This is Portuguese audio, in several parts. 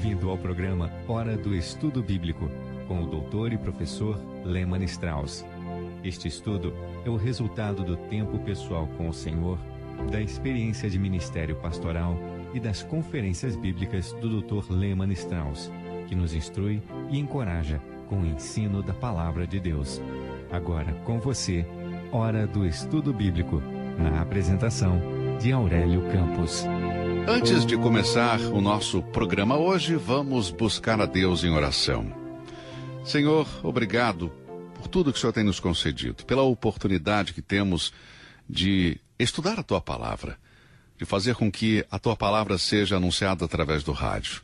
Bem-vindo ao programa Hora do Estudo Bíblico, com o doutor e professor Lehmann Strauss. Este estudo é o resultado do tempo pessoal com o Senhor, da experiência de ministério pastoral e das conferências bíblicas do Dr. Lehmann Strauss, que nos instrui e encoraja com o ensino da Palavra de Deus. Agora com você, Hora do Estudo Bíblico, na apresentação de Aurélio Campos. Antes de começar o nosso programa hoje, vamos buscar a Deus em oração. Senhor, obrigado por tudo que o Senhor tem nos concedido, pela oportunidade que temos de estudar a Tua Palavra, de fazer com que a Tua Palavra seja anunciada através do rádio.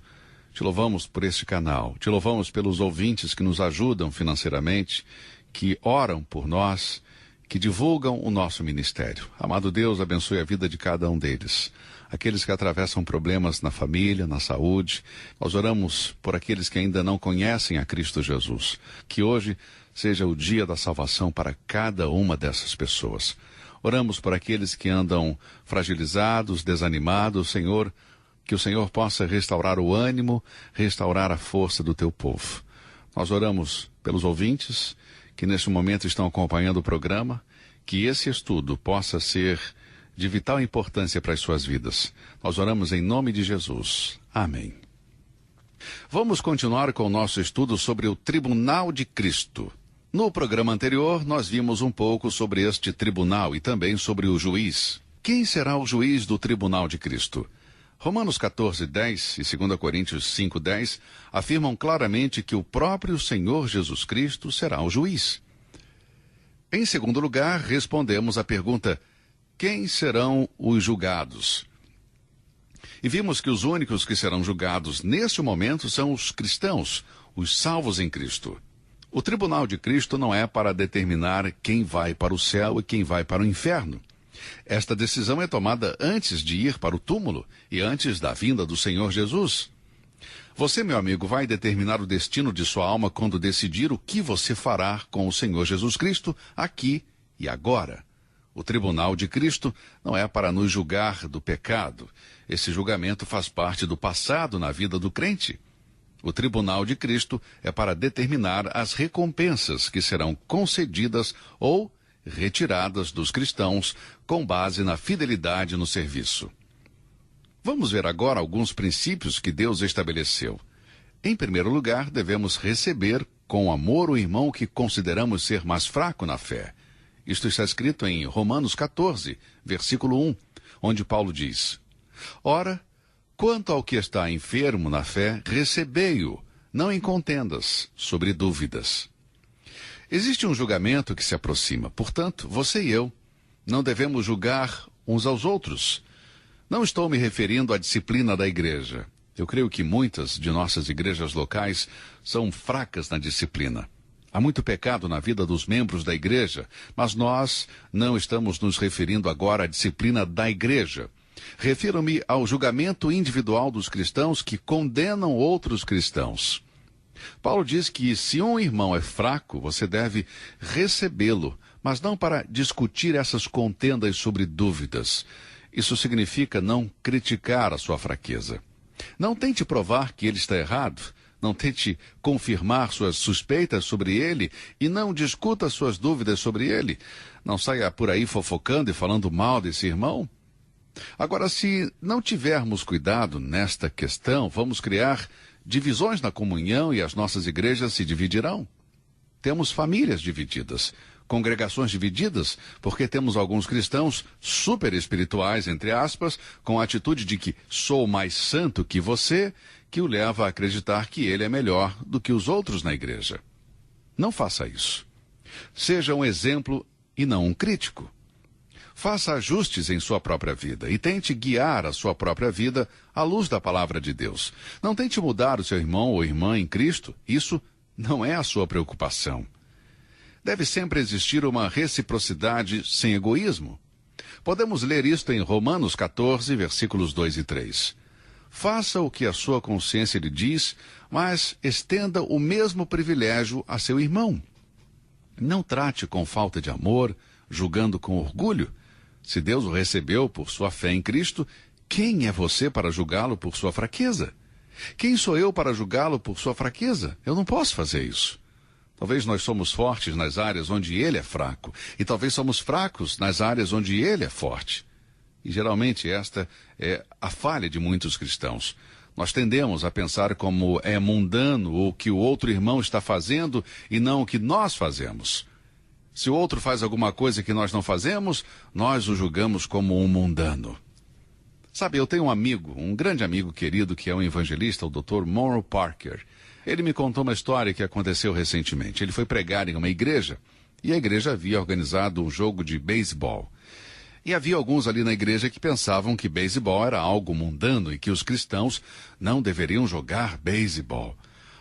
Te louvamos por este canal, te louvamos pelos ouvintes que nos ajudam financeiramente, que oram por nós, que divulgam o nosso ministério. Amado Deus, abençoe a vida de cada um deles. Aqueles que atravessam problemas na família, na saúde. Nós oramos por aqueles que ainda não conhecem a Cristo Jesus. Que hoje seja o dia da salvação para cada uma dessas pessoas. Oramos por aqueles que andam fragilizados, desanimados, Senhor, que o Senhor possa restaurar o ânimo, restaurar a força do Teu povo. Nós oramos pelos ouvintes que neste momento estão acompanhando o programa, que esse estudo possa ser de vital importância para as suas vidas. Nós oramos em nome de Jesus. Amém. Vamos continuar com o nosso estudo sobre o Tribunal de Cristo. No programa anterior, nós vimos um pouco sobre este tribunal e também sobre o juiz. Quem será o juiz do Tribunal de Cristo? Romanos 14:10 e 2 Coríntios 5:10 afirmam claramente que o próprio Senhor Jesus Cristo será o juiz. Em segundo lugar, respondemos à pergunta: quem serão os julgados? E vimos que os únicos que serão julgados neste momento são os cristãos, os salvos em Cristo. O tribunal de Cristo não é para determinar quem vai para o céu e quem vai para o inferno. Esta decisão é tomada antes de ir para o túmulo e antes da vinda do Senhor Jesus. Você, meu amigo, vai determinar o destino de sua alma quando decidir o que você fará com o Senhor Jesus Cristo aqui e agora. O tribunal de Cristo não é para nos julgar do pecado. Esse julgamento faz parte do passado na vida do crente. O tribunal de Cristo é para determinar as recompensas que serão concedidas ou retiradas dos cristãos com base na fidelidade no serviço. Vamos ver agora alguns princípios que Deus estabeleceu. Em primeiro lugar, devemos receber com amor o irmão que consideramos ser mais fraco na fé. Isto está escrito em Romanos 14, versículo 1, onde Paulo diz: Ora, quanto ao que está enfermo na fé, recebei-o, não em contendas, sobre dúvidas. Existe um julgamento que se aproxima, portanto, você e eu não devemos julgar uns aos outros. Não estou me referindo à disciplina da igreja. Eu creio que muitas de nossas igrejas locais são fracas na disciplina. Há muito pecado na vida dos membros da igreja, mas nós não estamos nos referindo agora à disciplina da igreja. Refiro-me ao julgamento individual dos cristãos que condenam outros cristãos. Paulo diz que se um irmão é fraco, você deve recebê-lo, mas não para discutir essas contendas sobre dúvidas. Isso significa não criticar a sua fraqueza. Não tente provar que ele está errado. Não tente confirmar suas suspeitas sobre ele e não discuta suas dúvidas sobre ele. Não saia por aí fofocando e falando mal desse irmão. Agora, se não tivermos cuidado nesta questão, vamos criar divisões na comunhão e as nossas igrejas se dividirão. Temos famílias divididas, congregações divididas, porque temos alguns cristãos super espirituais, entre aspas, com a atitude de que sou mais santo que você, que o leva a acreditar que ele é melhor do que os outros na igreja. Não faça isso. Seja um exemplo e não um crítico. Faça ajustes em sua própria vida e tente guiar a sua própria vida à luz da palavra de Deus. Não tente mudar o seu irmão ou irmã em Cristo. Isso não é a sua preocupação. Deve sempre existir uma reciprocidade sem egoísmo. Podemos ler isto em Romanos 14, versículos 2 e 3. Faça o que a sua consciência lhe diz, mas estenda o mesmo privilégio a seu irmão. Não trate com falta de amor, julgando com orgulho. Se Deus o recebeu por sua fé em Cristo, quem é você para julgá-lo por sua fraqueza? Quem sou eu para julgá-lo por sua fraqueza? Eu não posso fazer isso. Talvez nós somos fortes nas áreas onde ele é fraco, e talvez somos fracos nas áreas onde ele é forte. E geralmente esta é a falha de muitos cristãos. Nós tendemos a pensar como é mundano o que o outro irmão está fazendo e não o que nós fazemos. Se o outro faz alguma coisa que nós não fazemos, nós o julgamos como um mundano. Sabe, eu tenho um amigo, um grande amigo querido, que é um evangelista, o Dr. Monroe Parker. Ele me contou uma história que aconteceu recentemente. Ele foi pregar em uma igreja, e a igreja havia organizado um jogo de beisebol. E havia alguns ali na igreja que pensavam que beisebol era algo mundano e que os cristãos não deveriam jogar beisebol.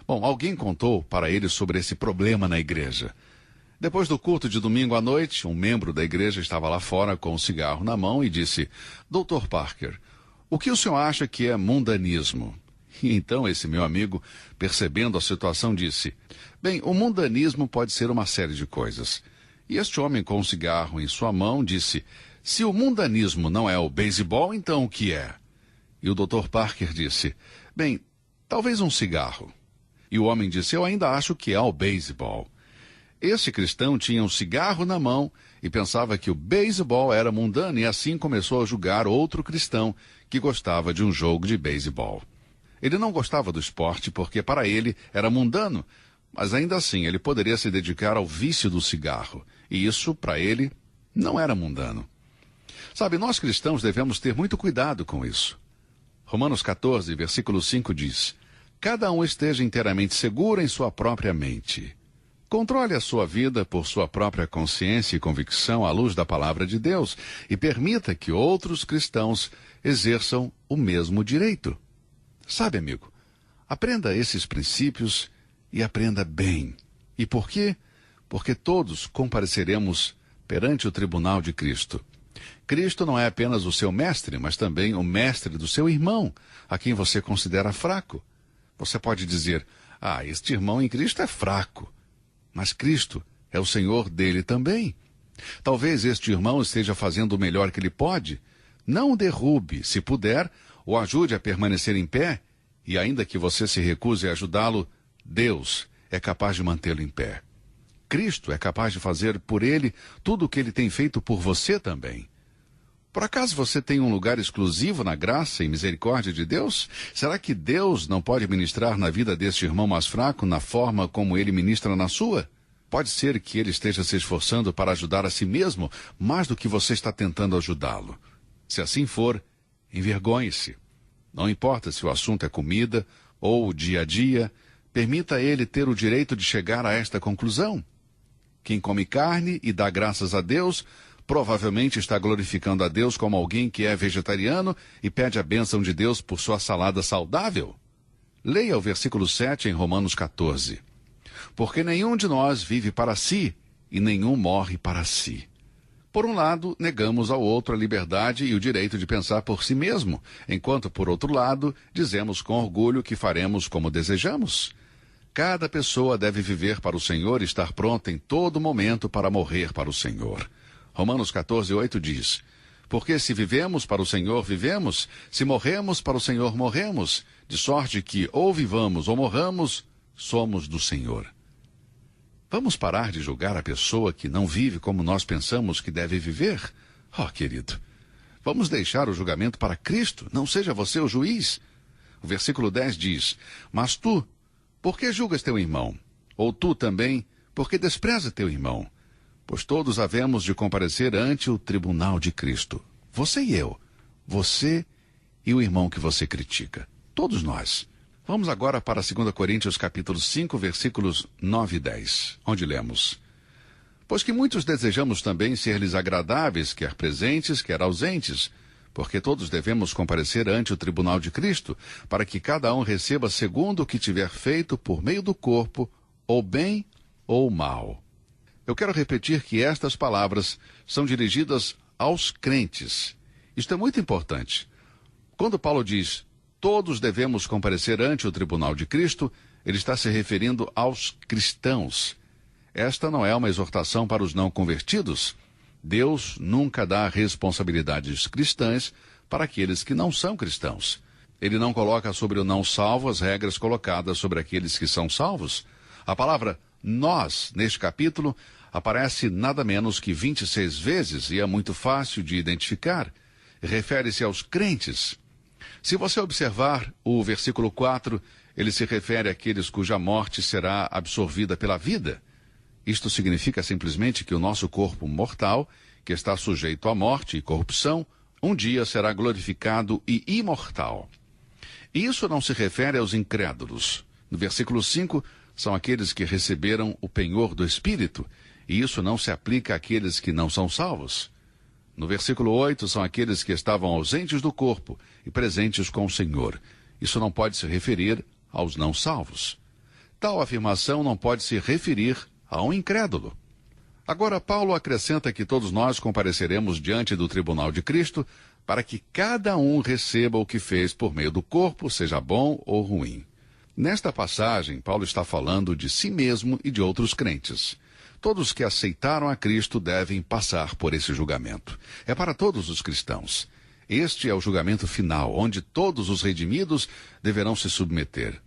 Bom, alguém contou para ele sobre esse problema na igreja. Depois do culto de domingo à noite, um membro da igreja estava lá fora com um cigarro na mão e disse: Dr. Parker, o que o senhor acha que é mundanismo? E então esse meu amigo, percebendo a situação, disse: bem, o mundanismo pode ser uma série de coisas. E este homem com um cigarro em sua mão disse: se o mundanismo não é o beisebol, então o que é? E o Dr. Parker disse: bem, talvez um cigarro. E o homem disse: eu ainda acho que é o beisebol. Este cristão tinha um cigarro na mão e pensava que o beisebol era mundano, e assim começou a julgar outro cristão que gostava de um jogo de beisebol. Ele não gostava do esporte porque para ele era mundano, mas ainda assim ele poderia se dedicar ao vício do cigarro, e isso para ele não era mundano. Sabe, nós cristãos devemos ter muito cuidado com isso. Romanos 14, versículo 5 diz: cada um esteja inteiramente seguro em sua própria mente. Controle a sua vida por sua própria consciência e convicção à luz da palavra de Deus e permita que outros cristãos exerçam o mesmo direito. Sabe, amigo, aprenda esses princípios e aprenda bem. E por quê? Porque todos compareceremos perante o tribunal de Cristo. Cristo não é apenas o seu mestre, mas também o mestre do seu irmão, a quem você considera fraco. Você pode dizer: este irmão em Cristo é fraco. Mas Cristo é o Senhor dele também. Talvez este irmão esteja fazendo o melhor que ele pode. Não o derrube, se puder, o ajude a permanecer em pé, e ainda que você se recuse a ajudá-lo, Deus é capaz de mantê-lo em pé. Cristo é capaz de fazer por ele tudo o que ele tem feito por você também. Por acaso você tem um lugar exclusivo na graça e misericórdia de Deus? Será que Deus não pode ministrar na vida deste irmão mais fraco na forma como ele ministra na sua? Pode ser que ele esteja se esforçando para ajudar a si mesmo mais do que você está tentando ajudá-lo. Se assim for, envergonhe-se. Não importa se o assunto é comida ou o dia a dia, permita a ele ter o direito de chegar a esta conclusão. Quem come carne e dá graças a Deus, provavelmente está glorificando a Deus como alguém que é vegetariano e pede a bênção de Deus por sua salada saudável. Leia o versículo 7 em Romanos 14. Porque nenhum de nós vive para si e nenhum morre para si. Por um lado, negamos ao outro a liberdade e o direito de pensar por si mesmo, enquanto, por outro lado, dizemos com orgulho que faremos como desejamos. Cada pessoa deve viver para o Senhor e estar pronta em todo momento para morrer para o Senhor. Romanos 14, 8 diz: porque se vivemos para o Senhor, vivemos, se morremos para o Senhor, morremos, de sorte que ou vivamos ou morramos, somos do Senhor. Vamos parar de julgar a pessoa que não vive como nós pensamos que deve viver? Querido, vamos deixar o julgamento para Cristo, não seja você o juiz. O versículo 10 diz: mas tu, por que julgas teu irmão? Ou tu também, por que despreza teu irmão? Pois todos havemos de comparecer ante o tribunal de Cristo. Você e eu. Você e o irmão que você critica. Todos nós. Vamos agora para 2 Coríntios capítulo 5, versículos 9 e 10, onde lemos: pois que muitos desejamos também ser-lhes agradáveis, quer presentes, quer ausentes, porque todos devemos comparecer ante o tribunal de Cristo, para que cada um receba segundo o que tiver feito por meio do corpo, ou bem ou mal. Eu quero repetir que estas palavras são dirigidas aos crentes. Isto é muito importante. Quando Paulo diz: todos devemos comparecer ante o tribunal de Cristo, ele está se referindo aos cristãos. Esta não é uma exortação para os não convertidos. Deus nunca dá responsabilidades cristãs para aqueles que não são cristãos. Ele não coloca sobre o não salvo as regras colocadas sobre aqueles que são salvos. A palavra nós, neste capítulo, aparece nada menos que 26 vezes e é muito fácil de identificar. Refere-se aos crentes. Se você observar o versículo 4, ele se refere àqueles cuja morte será absorvida pela vida. Isto significa simplesmente que o nosso corpo mortal, que está sujeito à morte e corrupção, um dia será glorificado e imortal. Isso não se refere aos incrédulos. No versículo 5, são aqueles que receberam o penhor do Espírito, e isso não se aplica àqueles que não são salvos. No versículo 8, são aqueles que estavam ausentes do corpo e presentes com o Senhor. Isso não pode se referir aos não salvos. Tal afirmação não pode se referir a um incrédulo. Agora, Paulo acrescenta que todos nós compareceremos diante do tribunal de Cristo para que cada um receba o que fez por meio do corpo, seja bom ou ruim. Nesta passagem, Paulo está falando de si mesmo e de outros crentes. Todos que aceitaram a Cristo devem passar por esse julgamento. É para todos os cristãos. Este é o julgamento final, onde todos os redimidos deverão se submeter.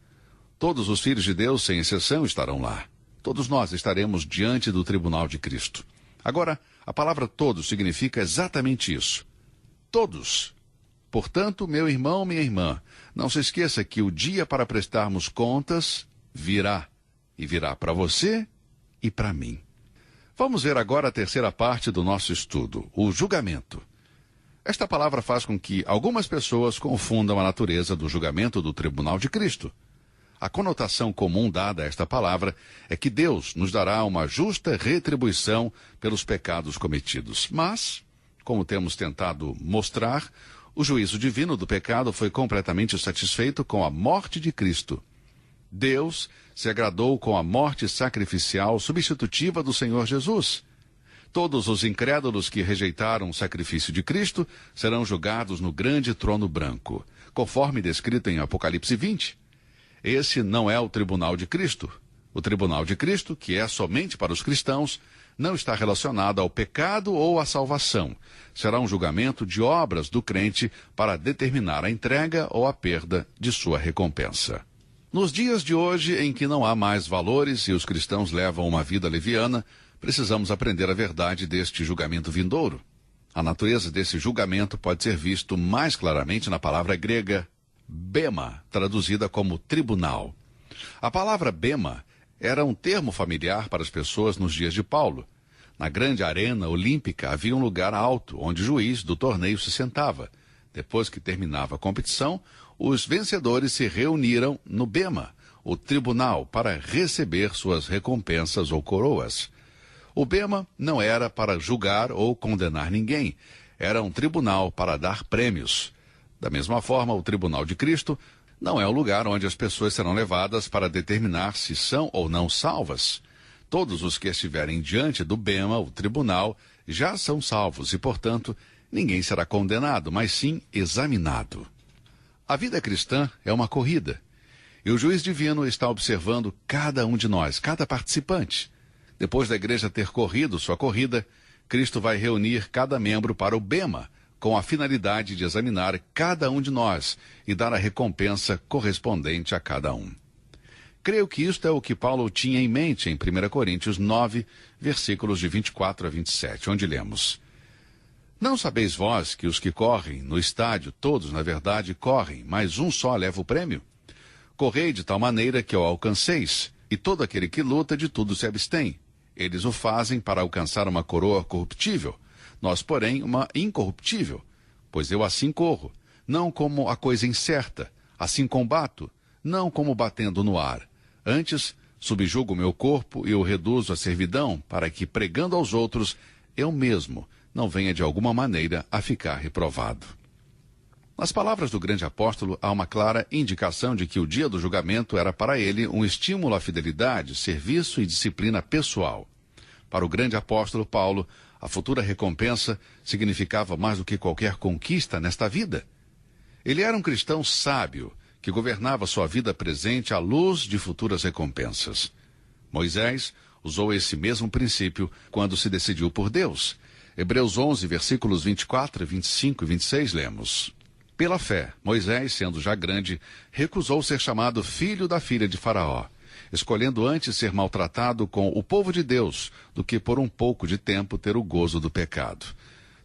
Todos os filhos de Deus, sem exceção, estarão lá. Todos nós estaremos diante do tribunal de Cristo. Agora, a palavra todos significa exatamente isso. Todos. Portanto, meu irmão, minha irmã, não se esqueça que o dia para prestarmos contas virá. E virá para você e para mim. Vamos ver agora a terceira parte do nosso estudo, o julgamento. Esta palavra faz com que algumas pessoas confundam a natureza do julgamento do tribunal de Cristo. A conotação comum dada a esta palavra é que Deus nos dará uma justa retribuição pelos pecados cometidos. Mas, como temos tentado mostrar, o juízo divino do pecado foi completamente satisfeito com a morte de Cristo. Deus se agradou com a morte sacrificial substitutiva do Senhor Jesus. Todos os incrédulos que rejeitaram o sacrifício de Cristo serão julgados no grande trono branco, conforme descrito em Apocalipse 20. Esse não é o tribunal de Cristo. O tribunal de Cristo, que é somente para os cristãos, não está relacionado ao pecado ou à salvação. Será um julgamento de obras do crente para determinar a entrega ou a perda de sua recompensa. Nos dias de hoje, em que não há mais valores e os cristãos levam uma vida leviana, precisamos aprender a verdade deste julgamento vindouro. A natureza desse julgamento pode ser visto mais claramente na palavra grega bema, traduzida como tribunal. A palavra bema era um termo familiar para as pessoas nos dias de Paulo. Na grande arena olímpica havia um lugar alto, onde o juiz do torneio se sentava. Depois que terminava a competição, os vencedores se reuniram no bema, o tribunal, para receber suas recompensas ou coroas. O bema não era para julgar ou condenar ninguém, era um tribunal para dar prêmios. Da mesma forma, o tribunal de Cristo não é o lugar onde as pessoas serão levadas para determinar se são ou não salvas. Todos os que estiverem diante do bema, o tribunal, já são salvos e, portanto, ninguém será condenado, mas sim examinado. A vida cristã é uma corrida, e o juiz divino está observando cada um de nós, cada participante. Depois da igreja ter corrido sua corrida, Cristo vai reunir cada membro para o bema, com a finalidade de examinar cada um de nós e dar a recompensa correspondente a cada um. Creio que isto é o que Paulo tinha em mente em 1 Coríntios 9, versículos de 24 a 27, onde lemos: Não sabeis vós que os que correm no estádio, todos, na verdade, correm, mas um só leva o prêmio? Correi de tal maneira que o alcanceis, e todo aquele que luta de tudo se abstém. Eles o fazem para alcançar uma coroa corruptível, nós, porém, uma incorruptível. Pois eu assim corro, não como a coisa incerta, assim combato, não como batendo no ar. Antes, subjugo o meu corpo e o reduzo à servidão, para que, pregando aos outros, eu mesmo não venha de alguma maneira a ficar reprovado. Nas palavras do grande apóstolo, há uma clara indicação de que o dia do julgamento era para ele um estímulo à fidelidade, serviço e disciplina pessoal. Para o grande apóstolo Paulo, a futura recompensa significava mais do que qualquer conquista nesta vida. Ele era um cristão sábio, que governava sua vida presente à luz de futuras recompensas. Moisés usou esse mesmo princípio quando se decidiu por Deus. Hebreus 11, versículos 24, 25 e 26, lemos: Pela fé, Moisés, sendo já grande, recusou ser chamado filho da filha de Faraó, escolhendo antes ser maltratado com o povo de Deus do que por um pouco de tempo ter o gozo do pecado,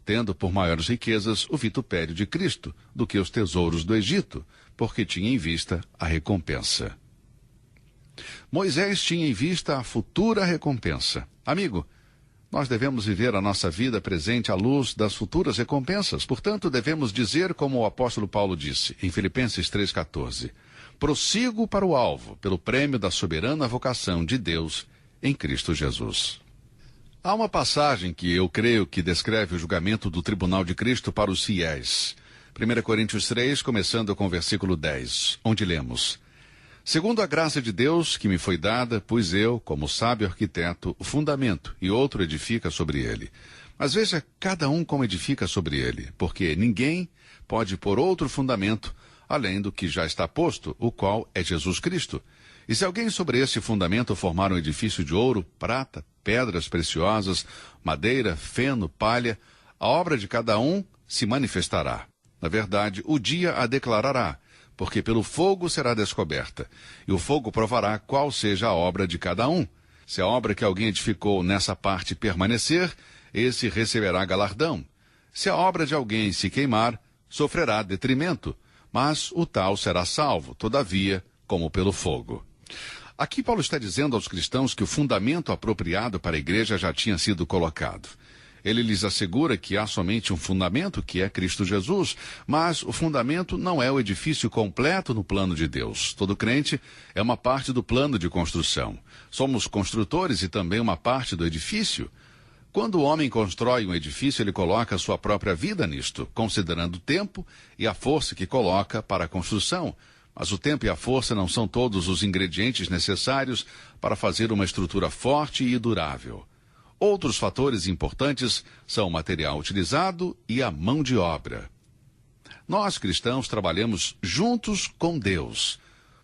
tendo por maiores riquezas o vitupério de Cristo do que os tesouros do Egito, porque tinha em vista a recompensa. Moisés tinha em vista a futura recompensa. Amigo, nós devemos viver a nossa vida presente à luz das futuras recompensas. Portanto, devemos dizer como o apóstolo Paulo disse, em Filipenses 3,14, prossigo para o alvo, pelo prêmio da soberana vocação de Deus em Cristo Jesus. Há uma passagem que eu creio que descreve o julgamento do tribunal de Cristo para os fiéis. 1 Coríntios 3, começando com o versículo 10, onde lemos: segundo a graça de Deus que me foi dada, pus eu, como sábio arquiteto, o fundamento, e outro edifica sobre ele. Mas veja cada um como edifica sobre ele, porque ninguém pode pôr outro fundamento, além do que já está posto, o qual é Jesus Cristo. E se alguém sobre esse fundamento formar um edifício de ouro, prata, pedras preciosas, madeira, feno, palha, a obra de cada um se manifestará. Na verdade, o dia a declarará, porque pelo fogo será descoberta, e o fogo provará qual seja a obra de cada um. Se a obra que alguém edificou nessa parte permanecer, esse receberá galardão. Se a obra de alguém se queimar, sofrerá detrimento, mas o tal será salvo, todavia, como pelo fogo. Aqui Paulo está dizendo aos cristãos que o fundamento apropriado para a igreja já tinha sido colocado. Ele lhes assegura que há somente um fundamento, que é Cristo Jesus, mas o fundamento não é o edifício completo no plano de Deus. Todo crente é uma parte do plano de construção. Somos construtores e também uma parte do edifício. Quando o homem constrói um edifício, ele coloca a sua própria vida nisto, considerando o tempo e a força que coloca para a construção. Mas o tempo e a força não são todos os ingredientes necessários para fazer uma estrutura forte e durável. Outros fatores importantes são o material utilizado e a mão de obra. Nós, cristãos, trabalhamos juntos com Deus.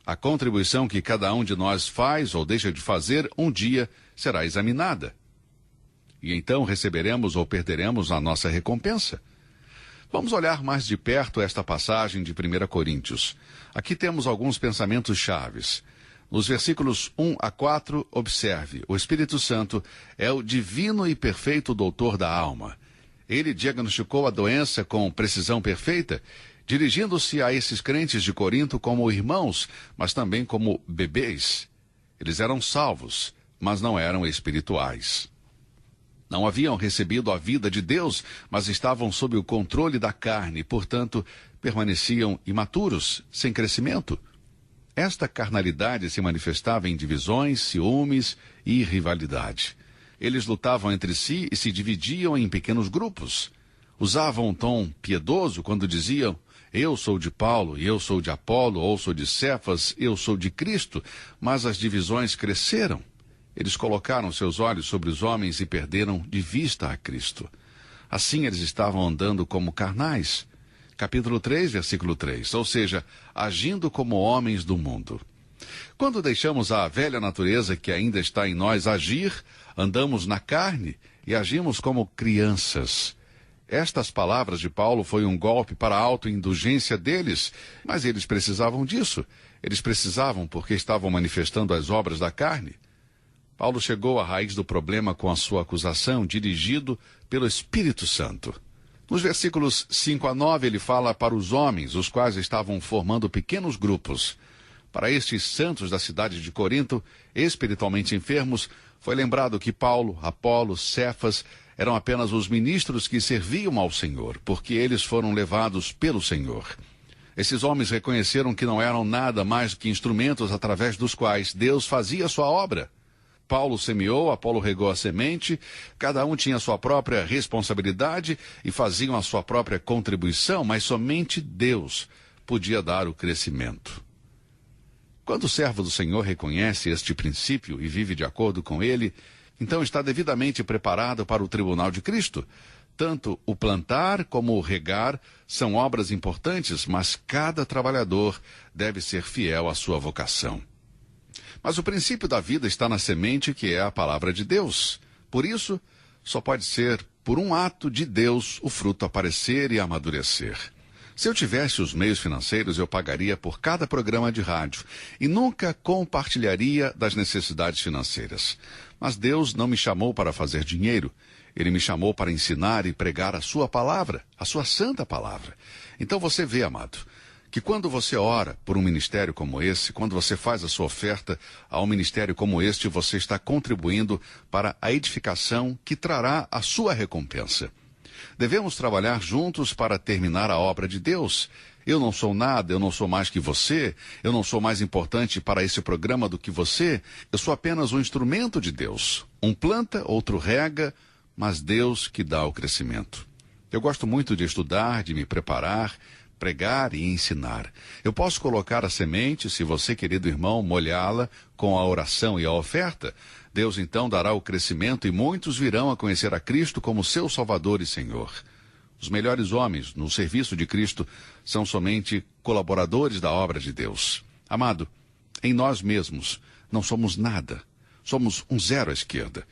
A contribuição que cada um de nós faz ou deixa de fazer, um dia será examinada. E então receberemos ou perderemos a nossa recompensa. Vamos olhar mais de perto esta passagem de 1 Coríntios. Aqui temos alguns pensamentos chaves. Nos versículos 1 a 4, observe, o Espírito Santo é o divino e perfeito doutor da alma. Ele diagnosticou a doença com precisão perfeita, dirigindo-se a esses crentes de Corinto como irmãos, mas também como bebês. Eles eram salvos, mas não eram espirituais. Não haviam recebido a vida de Deus, mas estavam sob o controle da carne, portanto, permaneciam imaturos, sem crescimento. Esta carnalidade se manifestava em divisões, ciúmes e rivalidade. Eles lutavam entre si e se dividiam em pequenos grupos. Usavam um tom piedoso quando diziam: eu sou de Paulo, e eu sou de Apolo, ou sou de Cefas, eu sou de Cristo. Mas as divisões cresceram. Eles colocaram seus olhos sobre os homens e perderam de vista a Cristo. Assim eles estavam andando como carnais. Capítulo 3, versículo 3, ou seja, agindo como homens do mundo. Quando deixamos a velha natureza que ainda está em nós agir, andamos na carne e agimos como crianças. Estas palavras de Paulo foi um golpe para a autoindulgência deles, mas eles precisavam disso. Eles precisavam porque estavam manifestando as obras da carne. Paulo chegou à raiz do problema com a sua acusação, dirigido pelo Espírito Santo. Nos versículos 5 a 9, ele fala para os homens, os quais estavam formando pequenos grupos. Para estes santos da cidade de Corinto, espiritualmente enfermos, foi lembrado que Paulo, Apolo, Cefas eram apenas os ministros que serviam ao Senhor, porque eles foram levados pelo Senhor. Esses homens reconheceram que não eram nada mais do que instrumentos através dos quais Deus fazia sua obra. Paulo semeou, Apolo regou a semente, cada um tinha sua própria responsabilidade e faziam a sua própria contribuição, mas somente Deus podia dar o crescimento. Quando o servo do Senhor reconhece este princípio e vive de acordo com ele, então está devidamente preparado para o tribunal de Cristo. Tanto o plantar como o regar são obras importantes, mas cada trabalhador deve ser fiel à sua vocação. Mas o princípio da vida está na semente, que é a palavra de Deus. Por isso, só pode ser por um ato de Deus o fruto aparecer e amadurecer. Se eu tivesse os meios financeiros, eu pagaria por cada programa de rádio e nunca compartilharia das necessidades financeiras. Mas Deus não me chamou para fazer dinheiro. Ele me chamou para ensinar e pregar a sua palavra, a sua santa palavra. Então você vê, amado, que quando você ora por um ministério como esse, quando você faz a sua oferta a um ministério como este, você está contribuindo para a edificação que trará a sua recompensa. Devemos trabalhar juntos para terminar a obra de Deus. Eu não sou nada, eu não sou mais que você, eu não sou mais importante para esse programa do que você, eu sou apenas um instrumento de Deus. Um planta, outro rega, mas Deus que dá o crescimento. Eu gosto muito de estudar, de me preparar, pregar e ensinar. Eu posso colocar a semente, se você, querido irmão, molhá-la com a oração e a oferta. Deus então dará o crescimento e muitos virão a conhecer a Cristo como seu Salvador e Senhor. Os melhores homens no serviço de Cristo são somente colaboradores da obra de Deus. Amado, em nós mesmos não somos nada. Somos um zero à esquerda.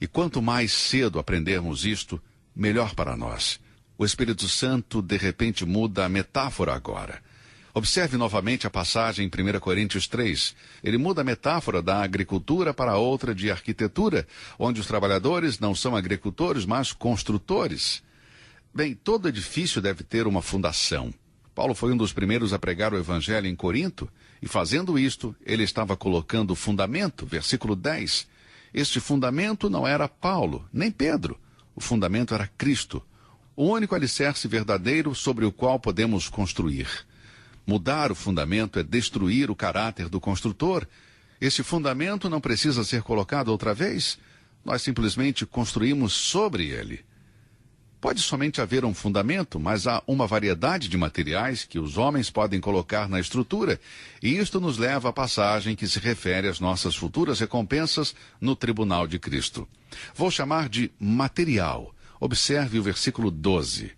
E quanto mais cedo aprendermos isto, melhor para nós. O Espírito Santo, de repente, muda a metáfora agora. Observe novamente a passagem em 1 Coríntios 3. Ele muda a metáfora da agricultura para outra de arquitetura, onde os trabalhadores não são agricultores, mas construtores. Bem, todo edifício deve ter uma fundação. Paulo foi um dos primeiros a pregar o Evangelho em Corinto, e fazendo isto, ele estava colocando o fundamento, versículo 10. Este fundamento não era Paulo, nem Pedro. O fundamento era Cristo. O único alicerce verdadeiro sobre o qual podemos construir. Mudar o fundamento é destruir o caráter do construtor. Esse fundamento não precisa ser colocado outra vez. Nós simplesmente construímos sobre ele. Pode somente haver um fundamento, mas há uma variedade de materiais que os homens podem colocar na estrutura, e isto nos leva à passagem que se refere às nossas futuras recompensas no tribunal de Cristo. Vou chamar de material. Observe o versículo 12.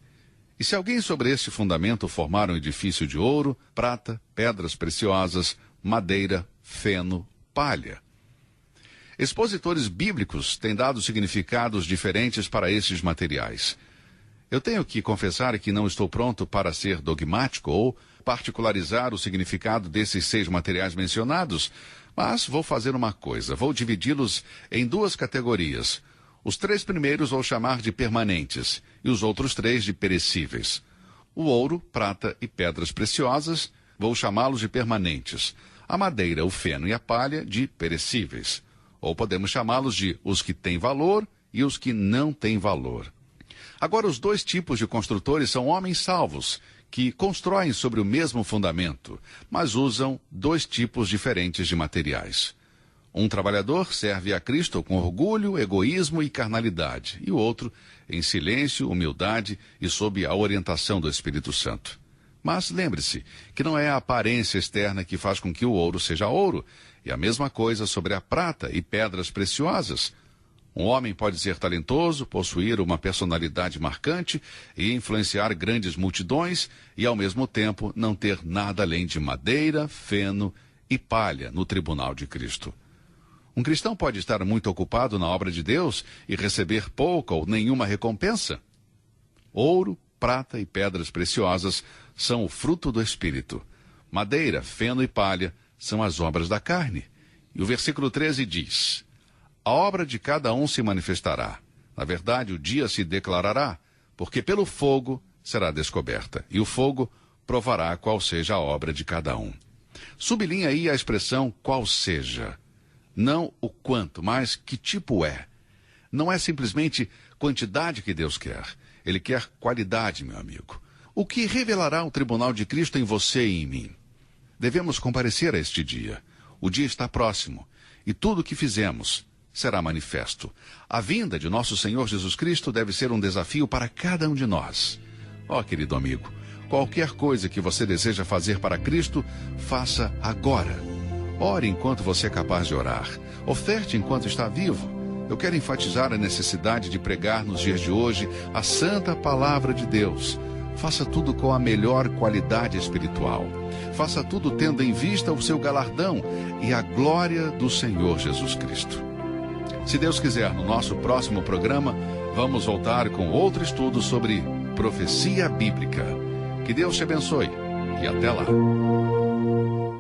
E se alguém sobre este fundamento formar um edifício de ouro, prata, pedras preciosas, madeira, feno, palha. Expositores bíblicos têm dado significados diferentes para esses materiais. Eu tenho que confessar que não estou pronto para ser dogmático ou particularizar o significado desses 6 materiais mencionados, mas vou fazer uma coisa, vou dividi-los em 2 categorias. Os 3 primeiros vou chamar de permanentes e os outros 3 de perecíveis. O ouro, prata e pedras preciosas, vou chamá-los de permanentes. A madeira, o feno e a palha de perecíveis. Ou podemos chamá-los de os que têm valor e os que não têm valor. Agora, os 2 tipos de construtores são homens salvos, que constroem sobre o mesmo fundamento, mas usam 2 tipos diferentes de materiais. Um trabalhador serve a Cristo com orgulho, egoísmo e carnalidade, e o outro em silêncio, humildade e sob a orientação do Espírito Santo. Mas lembre-se que não é a aparência externa que faz com que o ouro seja ouro, e a mesma coisa sobre a prata e pedras preciosas. Um homem pode ser talentoso, possuir uma personalidade marcante e influenciar grandes multidões, e ao mesmo tempo não ter nada além de madeira, feno e palha no tribunal de Cristo. Um cristão pode estar muito ocupado na obra de Deus e receber pouca ou nenhuma recompensa. Ouro, prata e pedras preciosas são o fruto do Espírito. Madeira, feno e palha são as obras da carne. E o versículo 13 diz: a obra de cada um se manifestará. Na verdade, o dia se declarará, porque pelo fogo será descoberta, e o fogo provará qual seja a obra de cada um. Sublinha aí a expressão qual seja. Não o quanto, mas que tipo é. Não é simplesmente quantidade que Deus quer. Ele quer qualidade, meu amigo. O que revelará o tribunal de Cristo em você e em mim? Devemos comparecer a este dia. O dia está próximo, e tudo o que fizemos será manifesto. A vinda de nosso Senhor Jesus Cristo deve ser um desafio para cada um de nós. Ó, querido amigo, qualquer coisa que você deseja fazer para Cristo, faça agora. Ore enquanto você é capaz de orar. Oferte enquanto está vivo. Eu quero enfatizar a necessidade de pregar nos dias de hoje a santa palavra de Deus. Faça tudo com a melhor qualidade espiritual. Faça tudo tendo em vista o seu galardão e a glória do Senhor Jesus Cristo. Se Deus quiser, no nosso próximo programa, vamos voltar com outro estudo sobre profecia bíblica. Que Deus te abençoe e até lá.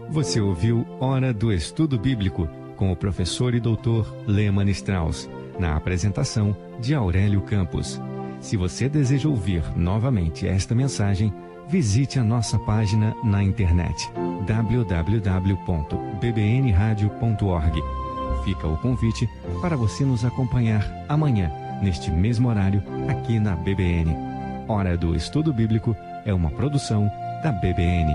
Você ouviu Hora do Estudo Bíblico com o professor e doutor Lehmann Strauss, na apresentação de Aurélio Campos. Se você deseja ouvir novamente esta mensagem, visite a nossa página na internet www.bbnradio.org. Fica o convite para você nos acompanhar amanhã, neste mesmo horário, aqui na BBN. Hora do Estudo Bíblico é uma produção da BBN.